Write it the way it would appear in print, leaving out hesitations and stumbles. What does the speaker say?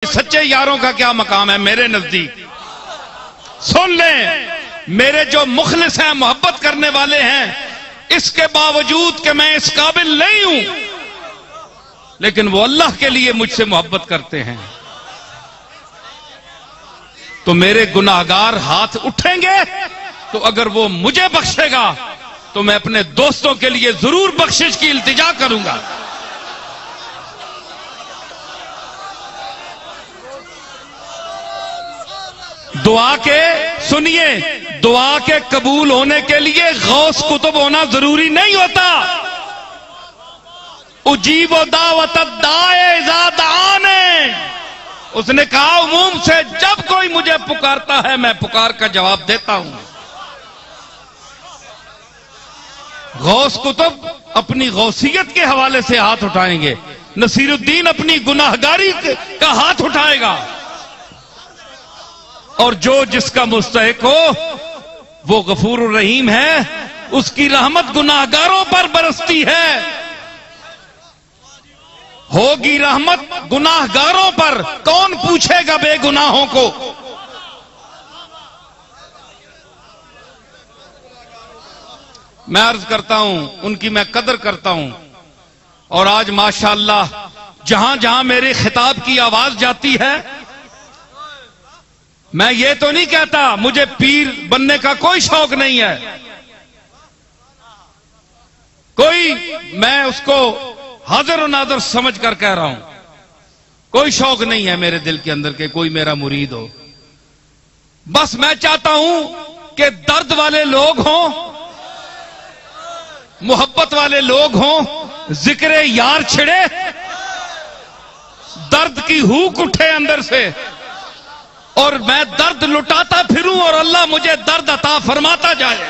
سچے یاروں کا کیا مقام ہے میرے نزدیک؟ سن لیں، میرے جو مخلص ہیں، محبت کرنے والے ہیں، اس کے باوجود کہ میں اس قابل نہیں ہوں، لیکن وہ اللہ کے لیے مجھ سے محبت کرتے ہیں، تو میرے گناہگار ہاتھ اٹھیں گے تو اگر وہ مجھے بخشے گا تو میں اپنے دوستوں کے لیے ضرور بخشش کی التجا کروں گا۔ دعا کے سنیے، دعا کے قبول ہونے کے لیے غوث قطب ہونا ضروری نہیں ہوتا۔ اجیب دعوت الداعی اذا دعان، اس نے کہا عموم سے جب کوئی مجھے پکارتا ہے میں پکار کا جواب دیتا ہوں۔ غوث قطب اپنی غوثیت کے حوالے سے ہاتھ اٹھائیں گے، نصیر الدین اپنی گناہگاری کا ہاتھ اٹھائے گا، اور جو جس کا مستحق ہو وہ غفور الرحیم ہے، اس کی رحمت گناہگاروں پر برستی ہے، ہوگی رحمت گناہگاروں پر، کون پوچھے گا بے گناہوں کو؟ میں عرض کرتا ہوں، ان کی میں قدر کرتا ہوں، اور آج ماشاءاللہ جہاں جہاں میرے خطاب کی آواز جاتی ہے، میں یہ تو نہیں کہتا مجھے پیر بننے کا کوئی شوق نہیں ہے، میں اس کو حاضر و ناظر سمجھ کر کہہ رہا ہوں، کوئی شوق نہیں ہے میرے دل کے اندر کہ کوئی میرا مرید ہو، بس میں چاہتا ہوں کہ درد والے لوگ ہوں، محبت والے لوگ ہوں، ذکر یار چھڑے، درد کی ہوک اٹھے اندر سے، اور میں درد لٹاتا پھروں اور اللہ مجھے درد عطا فرماتا جائے۔